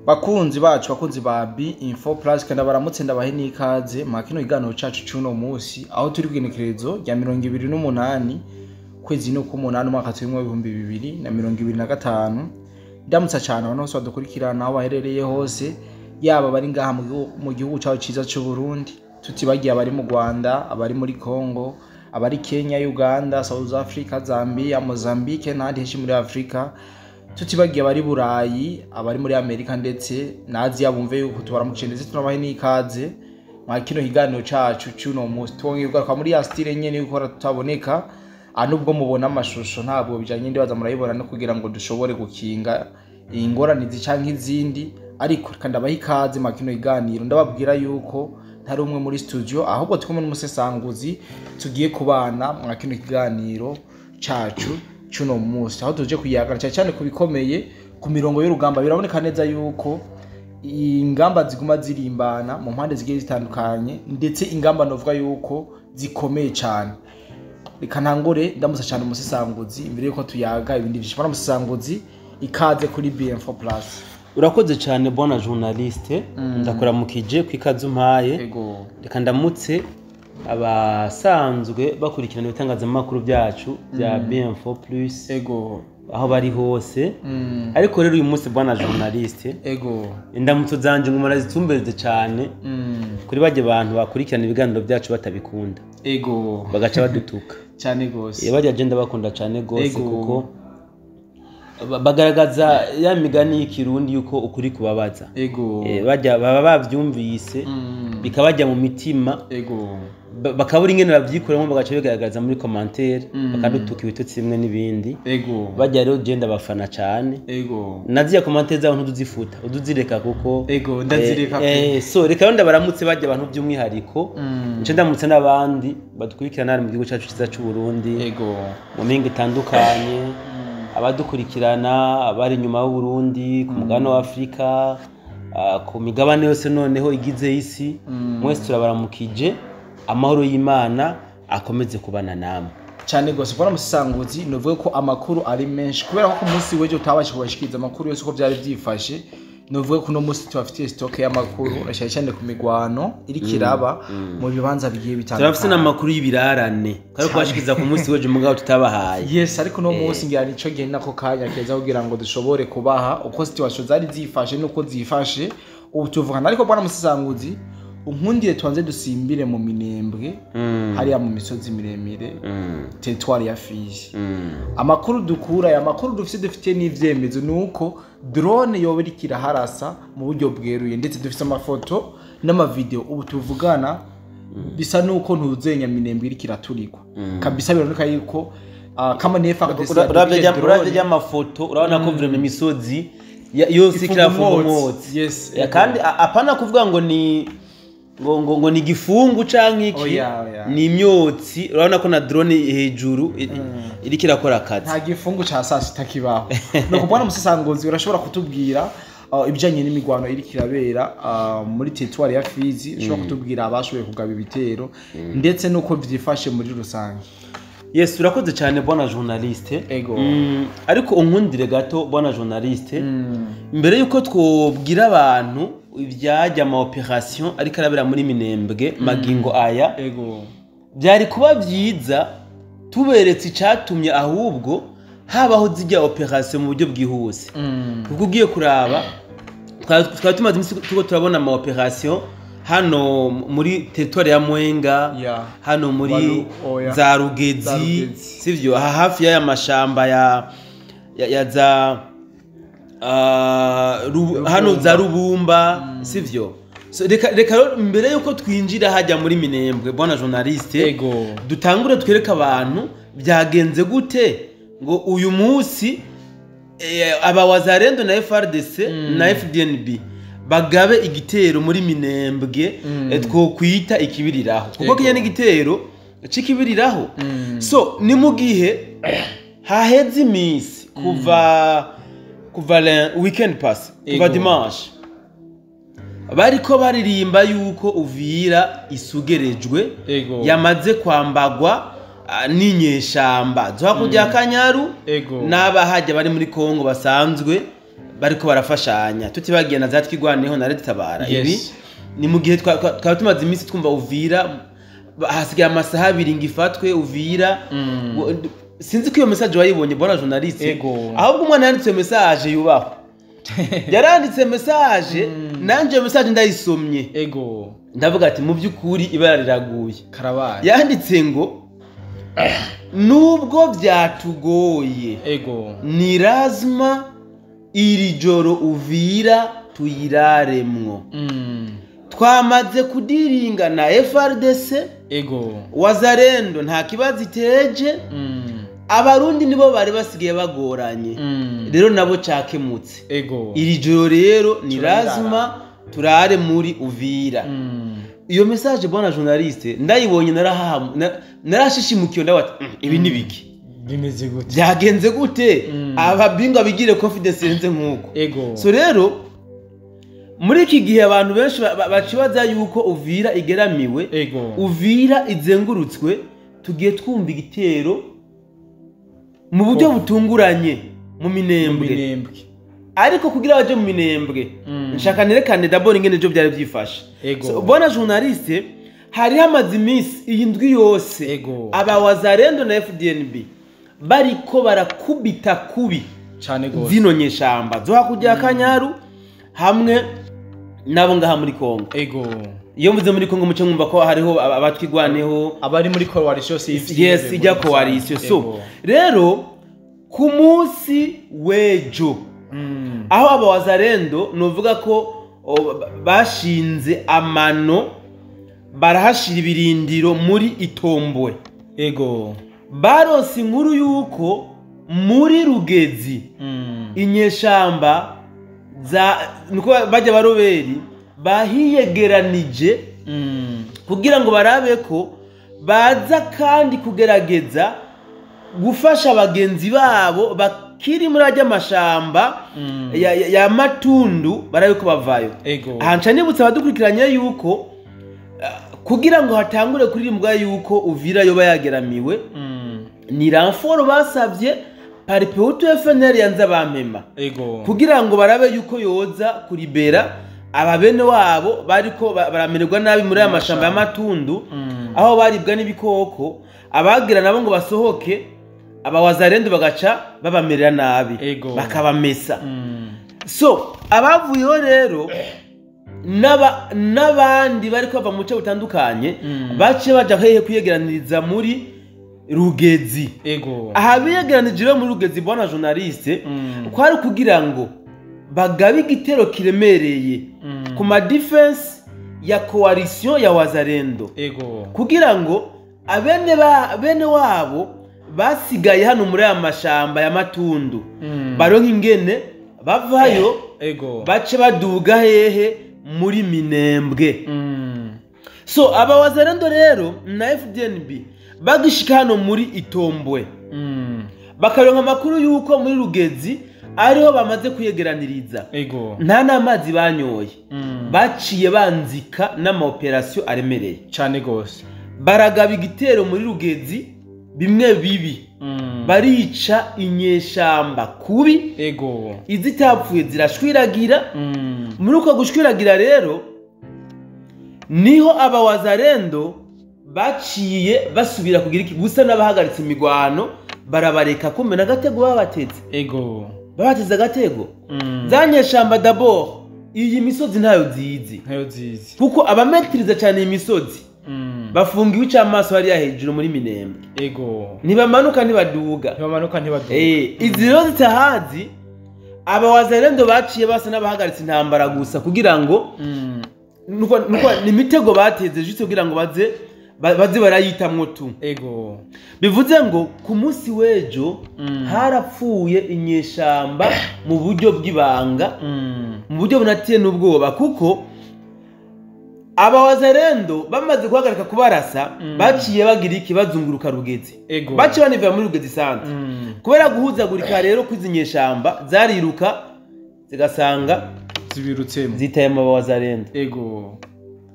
Bakunzi bacu bakunzi ba B-Info Plus kandi baramutse ndabahe nikaze makino igano cacu cuno musi aho turi kwigenekerezo rya 28 kwezi no ku8 umwaka turimo 2025 ndamutsa cyane abantu bose badukurikirana aho baherereye hose yaba bari ngaha mu gihugu cyacu ciza cy'u Burundi tutibagiye abari mu Rwanda abari muri Congo abari Kenya Uganda South Africa Zambia Mozambique n'ahandi henshi muri Afrika tutibagiye abari Burayi abari muri Amerika ndetse na Aziya bumve yuko tubaramukiye ndetse tunabahe nikaze makino higaniro cacu cuno musi twongerwa kwa muri ya style nyene yuko tutaboneka anubwo mubona amashusho ntabwo bijanye ndibaza murayibona no kugira ngo dushobore gukinga ingorane zicanke izindi ariko kandi abaha ikaze makino higaniro ndababwira yuko ntari umwe muri studio ahubwo tukomwe n'umusesanguzi tugiye kubana makino higaniro cacu cuno musi aho tuje kuyagana cyane kubikomeye ku mirongo y'urugamba biraboneka neza yuko ingamba ziguma zirimbana mu mpande zigiye zitandukanye ndetse ingamba novuga yuko zikomeye cyane ikantangore ndamusa cyane umusesanguzi imbere yuko tuyaga ibindi bishobora umusesanguzi ikaze kuri B-Info Plus. Urakoze cyane bona journaliste ndakora mukije kwikaze umpaye Ego reka ndamutse abasanzwe bakurikirana ibitangazamakuru byacu bya B-Info Plus ego aho bari hose ariko rero uyu munsi bwana journaliste ego indamutso zanje ngumara zitumbereze cyane kuri baje abantu bakurikirana ibiganiro byacu batabikunda ego bagaca badutuka cyane gose baje agenda bakunda cyane gose kuko bagaragaza ya migani y'ikirundi yuko ukuri kubabaza ego bajya baba bavyumvise bikabajya mu mitima ego bakabura ingene bavyikoramo bagaca bigaragaza muri commentaire bakadutuka ibitutsi bimwe n'ibindi ego bajya rero genda bafana cyane ego naziya commentaire zaho ntuzifuta uduzireka kuko ego ndazireka so reka rero ndabaramutse bajya abantu by'umwihariko nce ndamutse n'abandi badukurikirana mu gihugu cyacu cyiza cy'u Burundi ego mu mingi itandukanye abadukurikirana abari nyuma y'u Burundi ku mugabane wa Afrika ku migabane yose noneho igize isi mwese turabaramukije amahoro y'Imana akomeze kubana namwe cyane gose bora musanguzi novuga ko amakuru ari menshi kubera ko ku munsi weje utabashe kubashikiriza amakuru yose uko byari byifashe novuga ko no munsi tubafitiye stock y'amakuru urashaka cyane ku migwano iri kiraba mu bibanza bigiye bitandukanye turafite n'amakuru y'ibirarane kandi kubashikiriza ku munsi weje mugabo tutabahaye yes ariko no munsi ngira nico gihe nako kanya keza kugira ngo dushobore kubaha uko situation zari zifashe nuko zifashe ubu tuvugana ariko bwana musanguzi unkundire twanze dusimbire mu Minembwe hariya mu misozi miremire territoire ya Fizi amakuru dukura ya makuru dufite n'ivyemezo nuko drone yoba irikira harasa mu buryo bweruye ndetse dufite amafoto n'amavideo ubu tuvugana bisa nuko ntuzenya Minembwe irikira turikwa kabisa bironeka yuko kama nefa uravye amafoto urabona ko vraiment imisozi yose ikirafumotsi yes kandi apana kuvuga ngo ni ngo ni gifungu canke iki ni imyotsi urabona ko na drone hejuru iriko irakora akazi nta gifungu ca sasi takibaho no kubona umusesanguzi urashobora kutubwira ibijanye n'imigwano iri kirabera muri territoire ya Fizi ushobora kutubwira abashoboye kugaba ibitero ndetse nuko vyifashe muri rusange. Yes urakoze cyane bona journaliste ego ariko unkundire gato bona journaliste mbere yuko twobwira abantu ibyajya ama operation ariko arabera muri Minembwe magingo aya ego byari kuba byiza tuberetse icatumye ahubwo habaho zijya operation mu buryo bwihuse kuko ugiye kuraba twari tumaze imisi tuko turabona ama operation hano muri territoire ya Mwenga hano muri za Rugezi sivyo hafi ya mashamba ya za hano za Rubumba sivyo so reka mbere yuko twinjira hajya muri Minembwe bwana journaliste ego dutangure twereka abantu byagenze gute ngo uyu munsi abawazarendo na FRDC na FDNB bagabe igitero muri Minembwe twokwita ikibiriraho kuko kinya n'igitero cikibiriraho so ni mu gihe haheze imisi kuva weekend pass kuva dimanche bariko baririmba yuko Uvira isugerejwe yamaze kwambagwa n'inyeshamba zo hakujya Kanyaru n'abahajya bari muri Kongo basanzwe bariko barafashanya tutibagiye na za twigwaneho na Red Tabara. Yes. Ibi ni mu gihe twaba tumaze iminsi twumva Uvira hasigaye amasaha 2 ngifatwe Uvira. Sinzi ko iyo message wayibonye bona journaliste, ahubwo umwana yanditse message yubaho yaranditse message nanje iyo message ndayisomye ndavuga ati mu byukuri ibara riraguye karabaye. Yanditse ngo nubwo byatugoye ni lazima iri joro Uvira tuyiraremwo. Twamaze kudiringa na FRDC Wazalendo nta kibazo iteje. Abarundi nibo bari basigaye bagoranye, rero nabo cakemutse. Iri joro rero ni lazima turare muri Uvira. Iyo message bona journaliste ndayibonye narashishimukiye ndawati ibi nibiki bimeze gute byagenze gute ababinga bigire confidence renze nkuko. So rero muri iki gihe abantu benshi bacibaza yuko Uvira igeramiwe, Uvira izengurutswe, tugiye twumva igitero mu buryo butunguranye mu Minembwe. Ariko kugira baje mu Minembwe nshaka nerekane d'abord ingene byo byari byifashe. So bona journaliste hari hamaze iminsi iyi ndwi yose aba Wazalendo na FDNB bariko barakubita kubi cyane gose zino nyeshamba zo hakujya Kanyaru hamwe nabo ngaha muri Kongo. Iyo mvuze muri Kongo muce mwumva ko hariho abatwigwaneho abari muri coalition yes ijya coalition. So rero ku munsi wejo aho aba Wazalendo novuga ko bashinze amano barahashira ibirindiro muri Itombwe. Baronse inkuru yuko muri Rugezi inyeshamba nuko bajya baroberi bahiyegeranije kugira ngo barabe ko baza kandi kugerageza gufasha abagenzi babo bakiri muri ajya amashamba ya Matundu barabe ko bavayo. Ahanca nibutse abadukurikiranye yuko kugira ngo hatangure kuririmba yuko Uvira yoba yageramiwe ni renfort basavye Paripehutu FNL yanze abampema kugira ngo barabe yuko yoza kuribera ababene wabo bariko baramererwa nabi muri amashamba ya Matundu aho baribwa n'ibikoko, abagira nabo ngo basohoke aba Wazalendo bagaca babamerera nabi bakabamesa. So abavuyeho rero n'abandi bariko bava mu cyo butandukanye bace baja hehe kuyegeraniriza muri Rugezi. Aha biyegeranije muri Rugezi bona journaliste kwari kugira ngo bagabe igitero kiremereye ku ma defense ya coalition ya Wazalendo kugira ngo abene wabo basigaye hano muri aya mashamba ya Matundu baronka ingene bavayo bace baduga hehe muri Minembwe. So aba Wazalendo rero na FDNB bagishika hano muri Itombwe bakaronka amakuru yuko muri Rugezi ariho bamaze kuyegeraniriza nta n'amazi banyoye baciye banzika n'ama operation aremereye cyane gose baragaba igitero muri Rugezi bimwe bibi barica inyeshamba kubi izitapfuye zirashwiragira. Muri uko gushwiragira rero niho aba Wazalendo baciye basubira kugira iki gusa n'abahagaritse imigwano barabareka kumena gatego babateze babateze agatego zanyeshamba d'abord iyi misozi ntayo zizi kuko abametiriza cyane iyi misozi bafungiwe icamaso bari hejuru muri Minembwe ntibamanuka ntibaduga izi rero zitahazi aba Wazalendo baciye basa n'abahagaritse intambara gusa kugira ngo nuko ni mitego bateze juste kugira ngo baze barayitamwo tu. Bivuze ngo ku munsi wejo harapfuye inyeshamba mu buryo bw'ibanga mu buryo bunatiye n'ubwoba kuko aba Wazalendo bamaze guhagarika kubarasa baciye bagira ikibazunguruka Rugezi baciye baniva muri Rugezi santre kubera guhuzagurika rero kwizinyeshamba zariruka zigasanga zibirutsemo zitaye mu Wazalendo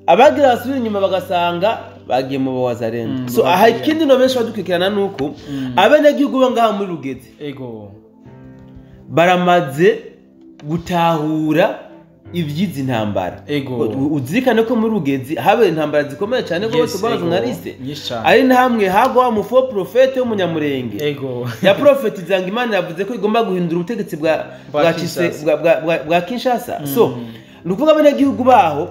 abagira basubira inyuma bagasanga bagiye mu Wazalendo. So aha ikindi no benshi badukurikirana nuko abene gihugu ngaha muri Rugezi baramaze gutahura ibyizi ntambara. Ego. Uzirikane ko muri Rugezi habera intambara zikomeye cyane rwose bwana journaliste. Nyinshi cyane. Ari namwe hagwa mu fo prophète w'umunyamurenge. Ego. Ya profetizanga Imana yavuze ko igomba guhindura ubutegetsi bwa Kinshasa. So nukuvuga abanyagihugu baho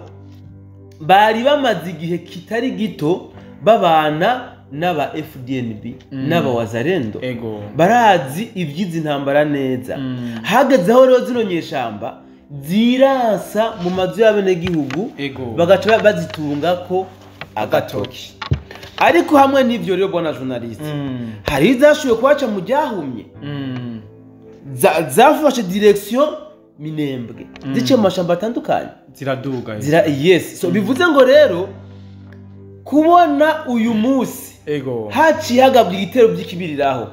bari bamaze igihe kitari gito babana n'aba FDNB n'aba Wazalendo. Ego. Barazi ibyizi ntambara neza. Hagezeho rero zino nyeshamba zirasa mu mazu y'abenegihugu bagaca bazitunga ko agatoki. Ariko hamwe n'ivyo rero bwana journaliste hari zashuye kwaca mu byahumye zafashe direction Minembwe zice mu mashamba atandukanye ziraduga. Yes, so bivuze ngo rero kubona uyu munsi haciye hagabwa igitero by'ikibiriraho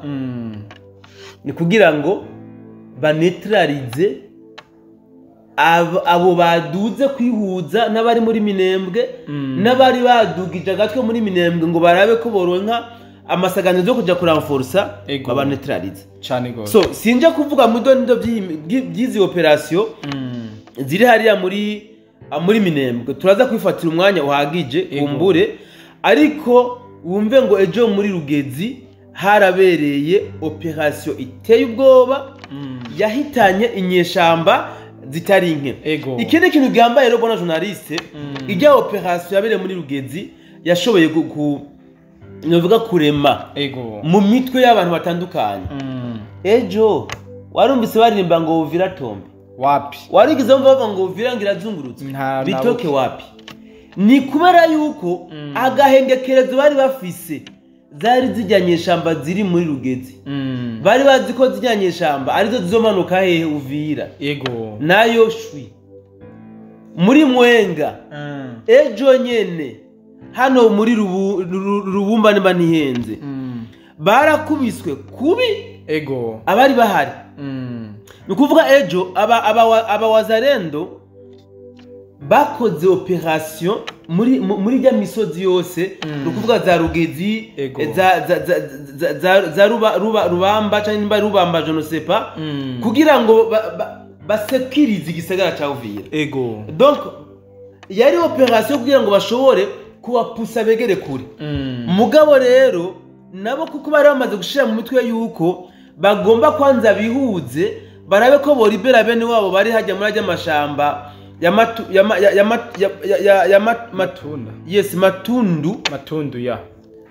ni kugira ngo banetralize abo baduze kwihuza n'abari muri Minembwe n'abari badugije agatwe muri Minembwe ngo barabe ko boronka amasaganyo yo kujya kuranforsa babanetralize cyane gose. So sinje kuvuga mu dondo by'izi operation ziri hariya muri Minembwe, turaza kwifatira umwanya uhagije kumbure, ariko wumve ngo ejo muri Rugezi harabereye operation iteye ubwoba yahitanye inyeshamba zitari nke. Ikindi kintu gihambaye rero bona journaliste, ijya operation yabereye muri Rugezi yashoboye novuga kurema mu mitwe y'abantu batandukanye. Ejo warumvise baririmba ngo Uvira tombe wapi, warigize mvuga ngo Uvira ngirazungurutse bitoke wapi. Ni kubera yuko agahengekerezo bari bafise zari zijyanye shamba ziri muri Rugezi. Bari bazi ko zijyanye shamba arizo zizomanuka hehe Uvira. Nayo shwi muri Mwenga. Ejo nyene hano muri Rubumba niba nihenze barakubiswe kubi abari bahari. Nukuvuga ejo aba Wazalendo bakoze operation muri ya misozi yose, nukuvuga za Rugezi za Rubamba cyangwa Rubamba je ne sais pas, kugira ngo basekirize igisagara cya Uvira. Donc yari operation kugira ngo bashobore kubapusa begere kure. Mugabo rero nabo kuko bari bamaze gushira mu mitwe yuko bagomba kwanza bihuze barabe ko boribera bene wabo bari hajya muri ajya mashamba matundu ya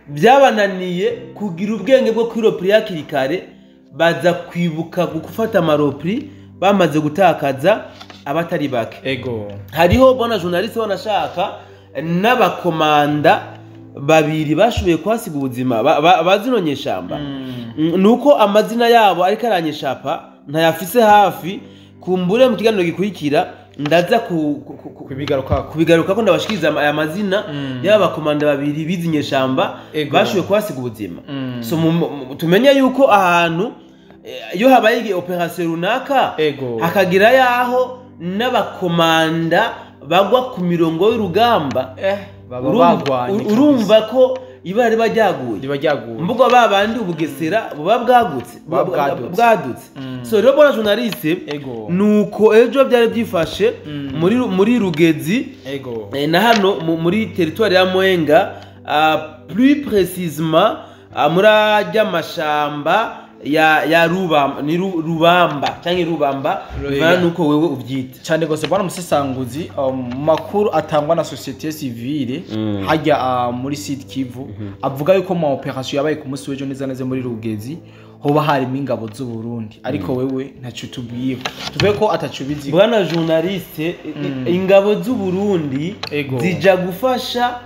byabananiye kugira ubwenge bwo kwiropri yakiri kare, baza kwibuka gufata amaropri bamaze gutakaza abatari bake. Hariho bona journaliste banashaka n'abakomanda babiri bashoboye kwasiga ubuzima bazinonyeshamba. Nuko amazina yabo ariko aranyeshapa ntayafise hafi, kumbure mu kiganiro gikurikira ndaza kubigaruka ko ndabashikiriza aya mazina y'abakomanda babiri bizinyeshamba bashoboye kwasiga ubuzima. So tumenye yuko ahantu iyo habaye operation runaka hakagira yaho n'abakomanda bagwa ku mirongo y'urugamba, urumva ko ibara riba ryaguye. Mvuga babandi Ubugesera buba bwadutse. So rero bona journaliste nuko ejo byari byifashe muri Rugezi na hano muri territoire ya Mwenga, plus précisément muri ajya mashamba ya Rubamba cyangwa Rubamba nuko wewe ubyita cyane gose. Bwana musesanguzi, makuru atangwa na société civile hajya muri Sud Kivu avuga yuko mu operation yabaye ku munsi w'ejo neza muri Rugezi hoba harimo ingabo z'u Burundi, ariko wewe ntacyo tubwiye, tuvuye ko atacubizi. Bwana journaliste, ingabo z'u Burundi zija gufasha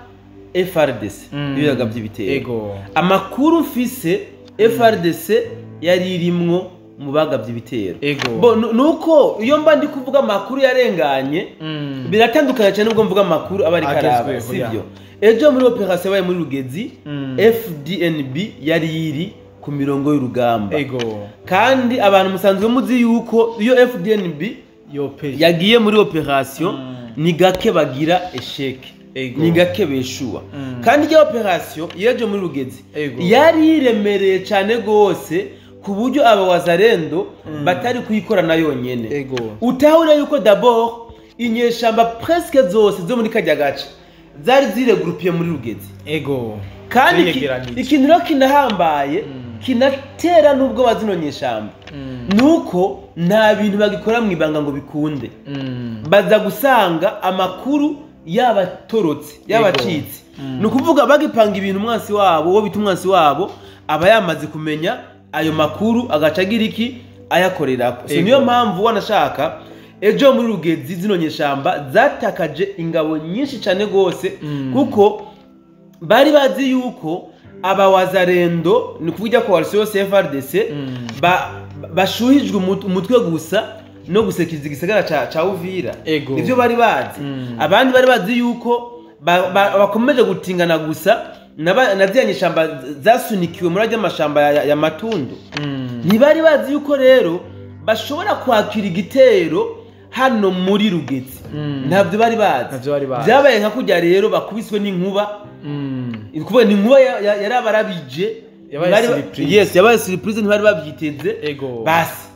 FRDC ibiyaga by'ibitero. Amakuru mfise FRDC yari irimwo mu bagabye ibitero. Nuko iyo mba ndi kuvuga amakuru yarenganye biratandukanye cyane ubwo mvuga amakuru abari karaba, sivyo? Ejo muri operation yabaye muri Rugezi FDNB yari yiri ku mirongo y'urugamba. Kandi abantu musanzwe muzi yuko iyo FDNB yagiye muri operation ni gake bagira esheke, ni gake beshuwa. Kandi iyo operation yeje muri Rugezi yari iremereye cyane gose ku buryo aba wazarendo batari kuyikorana yonyene. Ego. Utahure yuko d'abord inyeshamba presque zose zo muri kajya gace zari ziregroupiye muri Rugezi. Ego. Kandi ikintu rero kinahambaye kinatera nubwo bazinonyeshamba nuko nta bintu bagikora mu ibanga ngo bikunde. Baza gusanga amakuru yabatorotse yabacitse. Nukuvuga bagipanga ibintu umwansi wabo wo bita umwansi wabo aba yamaze kumenya ayo makuru agacagira iki ayakorerako. So niyo mpamvu wanashaka ejo muri Rugezi zinonyeshamba zatakaje ingabo nyinshi cyane gose kuko bari bazi yuko aba wazarendo ni kuvuga ko Coalition FARDC bashuhijwe umutwe gusa no gusekiza igisagara ca Uvira. Ivyo bari bazi. Abandi bari bazi yuko bakomeje gutingana gusa navyanyeshamba zasunikiwe muri ajya amashamba ya Matundu. Ntibari bazi yuko rero bashobora kwakira igitero hano muri Rugezi. Ntabyo bari bazi. Byabaye nka kujya rero bakubiswe n'inkuba. Kuvuga ni inkuba yarabarabije. Yes, yabaye surprise ntibari babyiteze. Basi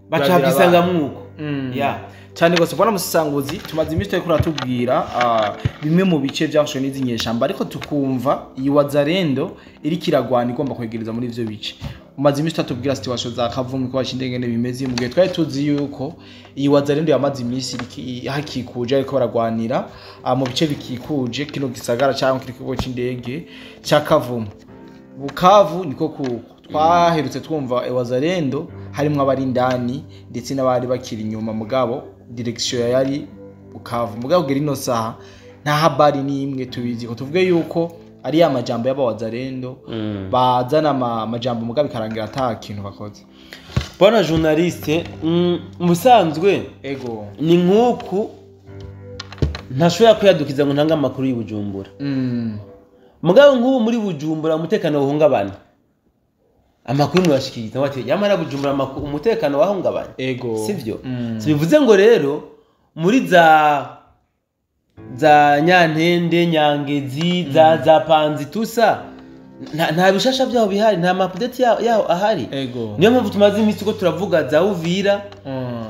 baca bisanga mwuko. Cyane gose bwana Musanguzi tumaze iminsi turi kuratubwira bimwe mu bice byashwe n'izinyeshamba ariko tukumva iyi wazarendo iri kiragwana igomba kwegereza muri ivyo bice. Umaze iminsi tatubwira situation za Kavumu ko bashindengene bimeze mu gihe twari tuzi yuko iyi wazarendo yamaze iminsi hakikuje ariko baragwanira mu bice bikikuje kino gisagara cyangwa kiri kigo c'indege cya Kavumu. Bukavu niko twaherutse twumva wazarendo harimo abari ndani ndetse n'abari bakiri inyuma mugabo direction yari Bukavu. Mugabo gerino saha nta habari nimwe tubizi ko tuvuge yuko ari ya majambo y'abawazarendo bazana amajambo mugabo ikarangira ata kintu bakoze. Bwana journaliste musanzwe ni nkuku ntashobora kuyadukiza ngo ntanga amakuru y'Ibujumbura. Mugabo nk'ubu muri Bujumbura umutekano uhungabana. Amakuru mwashikiriza wati yamara Bujumbura umutekano wahungabana. Sivyo? Bivuze ngo rero muri za Nyantende, Nyangezi, za Panzi tusa nta bishasha byaho bihari, nta update yaho ahari. Niyo mpamvu tumaze iminsi ko turavuga za Uvira,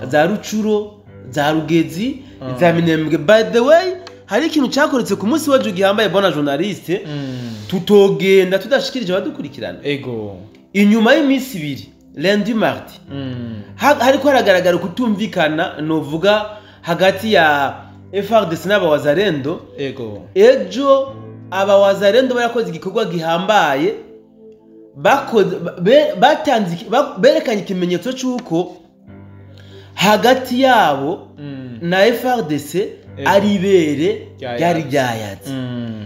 za Rucuro, za Rugezi, za Minembwe. By the way, hari ikintu cyakoretse ku munsi waje gihambaye bona journaliste tutogenda tudashikirije badukurikirana. Inyuma y'iminsi ibiri lundi mardi hariko haragaragara kutumvikana novuga hagati ya FARDC n'abawazarendo. Ejo abawazarendo barakoze igikorwa gihambaye berekanye ikimenyetso cy'uko hagati yabo na FARDC ari ibere ryari ryayatse.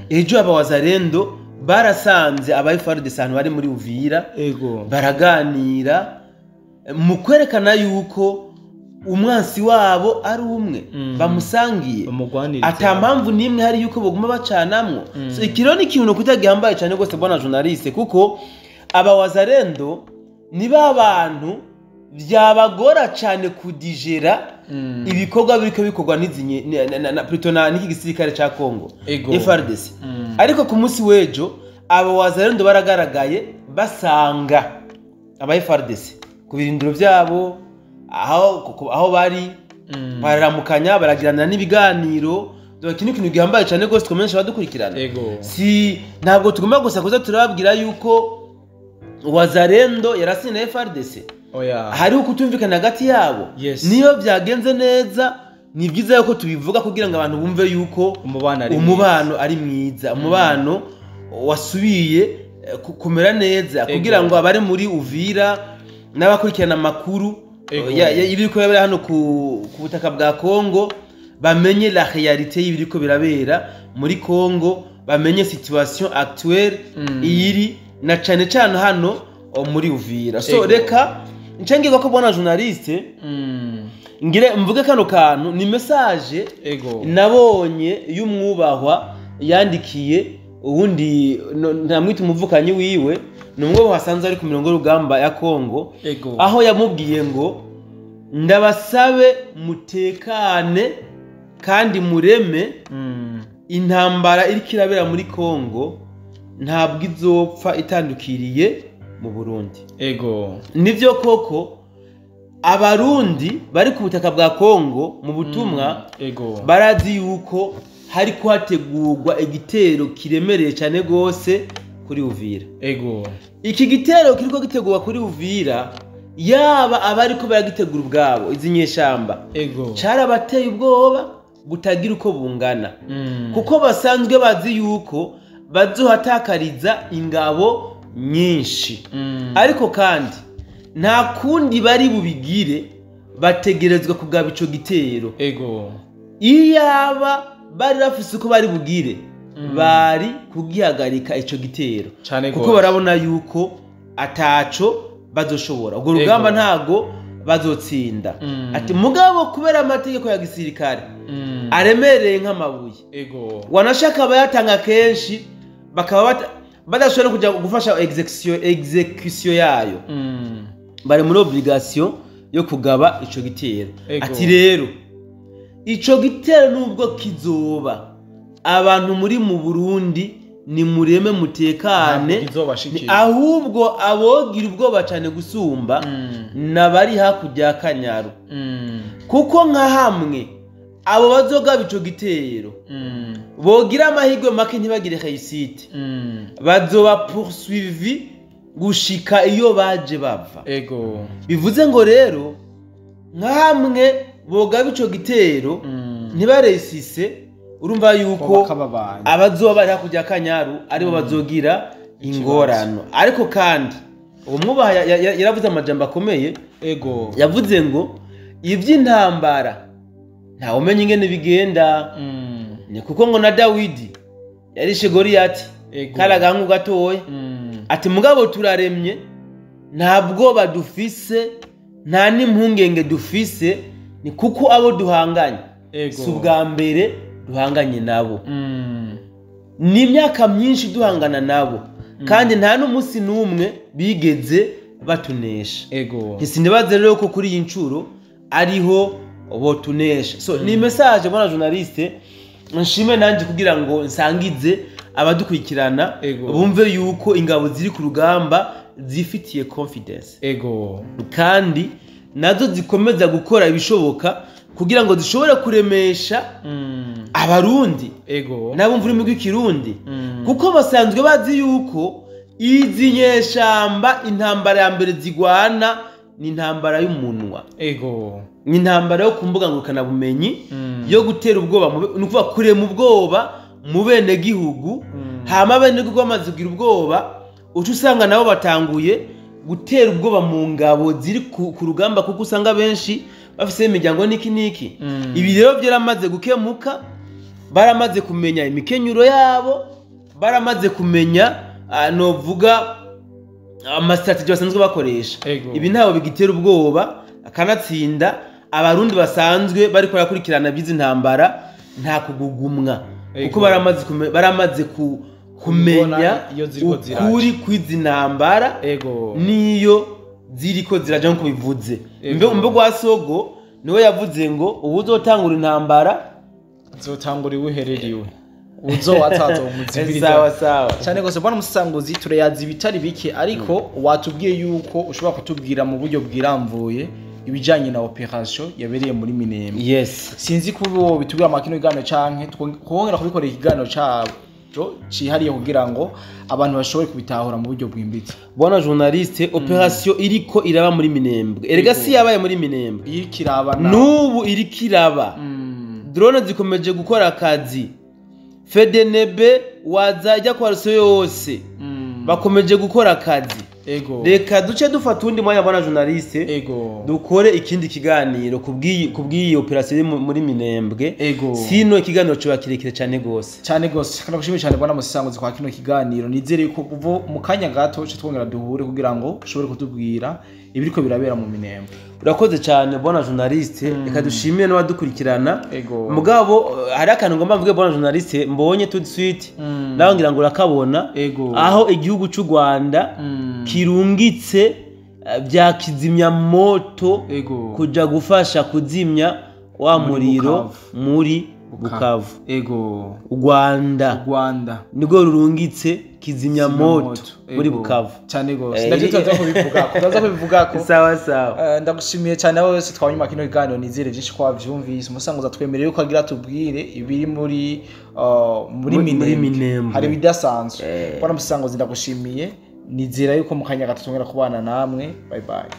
Ejo abawazarendo barasanze aba FARDC ahantu bari muri Uvira baraganira mu kwerekana yuko umwansi wabo ari umwe bamusangiye ata mpamvu nimwe hari yuko baguma bacanamwo. So ikiro ni kintu kutagihambaye cyane gose bwana journaliste kuko aba wazarendo ni babantu byabagora cyane kudigera ibikorwa biriko bikorwa na plutôt n'iki gisirikare ca Kongo FARDC. Ariko ku munsi wejo aba wazarendo baragaragaye basanga aba FARDC ku birindiro byabo aho bari bararamukanya baragirana n'ibiganiro. Dore kintu gihambaye cyane gose twamenyesha badukurikirana. Si ntabwo tugomba gusa kuza turababwira yuko wazarendo yarasi na FARDC. Hari ukutumvikana hagati yabo. Niyo byagenze neza ni byiza yuko tubivuga kugira ngo abantu bumve yuko umubano ari mwiza, umubano wasubiye kumera neza kugira ngo abari muri Uvira n'abakurikirana amakuru y'ibiriko birabera hano ku butaka bwa Kongo bamenye la réalité y'ibiriko birabera muri Kongo, bamenye situation actuelle iyiri na cyane cyane hano muri Uvira. So reka ncengirwa ko bwana journaliste ngire mvuge kano kantu ni message nabonye y'umwubahwa yandikiye ubundi namwita umuvukanyi wiwe numwe basanze ari ku mirongo y'urugamba ya Kongo aho yamubwiye ngo ndabasabe mutekane kandi mureme intambara iri kirabera muri Kongo ntabwo izopfa itandukiriye mu Burundi. ego Nivyo koko abarundi bari ku butaka bwa Kongo mu butumwa ego barazi yuko hari kuhategurwa igitero kiremereye cyane gose kuri Uvira. ego Iki gitero kiriko gitegurwa kuri Uvira yaba abariko baragitegura ubwabo izi nyeshamba ego carabateye ubwoba butagira uko bungana kuko basanzwe bazi yuko bazohatakariza ingabo nyinshi ariko kandi nta kundi bari bubigire bategerezwa kugaba ico gitero ego iyaba bari bafise uko bari bugire bari kugihagarika ico gitero kuko barabona yuko ataco bazoshobora ubwo rugamba ntago bazotsinda ati mugabo kubera amategeko ya gisirikare aremereye nk'amabuye ego wanashaka bayatanga kenshi bakaba badashobora kujya gufasha execution yayo bari muri obligation yo kugaba ico gitero ati rero ico gitero nubwo kizoba abantu muri mu Burundi ni mureme mutekane ahubwo abogira ubwoba cyane gusumba nabari hakurya ya Kanyaru kuko nka hamwe abo bazogaba ico gitero bogira amahirwe make ntibagire réussite bazoba poursuivi gushika iyo baje bava ego bivuze ngo rero nka hamwe bogaba ico gitero ntibaresise urumva yuko abazoba bari hakurya ya Kanyaru aribo bazogira ingorano ariko kandi uwo mwubaha yaravuze amajambo akomeye ego yavuze ngo ivy'intambara nta umenya ingene bigenda ni kuko ngo na Dawidi yarishe Goliyati karagangu gatoya ati mugabo turaremye nta bwoba dufise nta n'impungenge dufise ni kuko abo duhanganye si ubwa mbere duhanganye nabo ni imyaka myinshi duhangana nabo kandi nta n'umunsi n'umwe bigeze batunesha ntisinebaze rero ko kuri iyi ncuro ariho botunesha so ni message bwana journaliste nshime nanje kugira ngo nsangize abadukurikirana bumve yuko ingabo ziri ku rugamba zifitiye confidence kandi nazo zikomeza gukora ibishoboka kugira ngo zishobore kuremesha abarundi nabo mvura imigwi kirundi kuko basanzwe bazi yuko izi nyeshamba intambara ya mbere zigwana ni intambara y'umunwa ni intambara yo kumbuga ngurukana bumenyi yo gutera ubwoba ni ukuvuga kurema ubwoba mu bene gihugu hama bene gihugu bamaze kugira ubwoba uca usanga nabo batanguye gutera ubwoba mu ngabo ziri ku rugamba kuko usanga benshi bafise imiryango niki ibi rero byaramaze gukemuka baramaze kumenya imikenyuro yabo baramaze kumenya novuga amastrategy basanzwe bakoresha ibi ntaho bigitera ubwoba akanatsinda abarundi basanzwe bari kwarakurikirana bizi ntambara nta kugugumwa kuko baramaze kumenya ukuri kwizi ntambara niyo ziriko ziraja nko bivuze mbe gwasogo niwe yavuze ngo ubuzotangura intambara zotangura ibuhereriwe uzo watazo umuzibiriza sawa cyane gose bwana musanguzi turayazi bitari bike ariko watubwiye yuko ushobora kutubwira mu buryo bwiramvuye ibijanye na operation yabereye muri Minembwe sinzi kubo bitubwira amakino igano canke twongera kubikorera igano cabo cihariye kugira ngo abantu bashobore kubitahura mu buryo bwimbitse bwana journaliste operation iriko iraba muri Minembwe erega si yabaye muri Minembwe irikiraba nubu irikiraba drone zikomeje gukora akazi fedenebe waza ijya kwa ruso yose bakomeje gukora akazi reka duce dufata undi mwanya bwana journaliste dukore ikindi kiganiro kubwiyi operation muri Minembwe sino ikiganiro cyo bakirekire cyane gose kana gushimira cyane bwana musanguzi kwa kino kiganiro nizere ko kuvo mu kanya gato cyo twongera duhure kugira ngo ushobore kutubwira ibiriko birabera mu Minembwe urakoze cyane bwana journaliste reka dushimire no badukurikirana mugabo hari akantu ngomba mvuge bwana journaliste mbonye tout de suite naho ngira ngo urakabona aho igihugu cy'u Rwanda kirungitse bya kizimya moto kuja gufasha kuzimya wa muriro muri Bukavu. Ego. U Rwanda nirwo rurungitse kizimyamoto muri Bukavu. Cyane gose. Ndavyo tuzaza kubivuga ko. Sawa. Ndagushimiye cyane aho wese twabanyuma kino kiganiro nizere byinshi kwa vyumvise. Umusanguza twemereye yuko agira tubwire ibiri muri Minembwe. Hari bidasanzwe. Bwana musanguza ndagushimiye. Nizera yuko mu kanya gato tongera kubana namwe. Bye bye.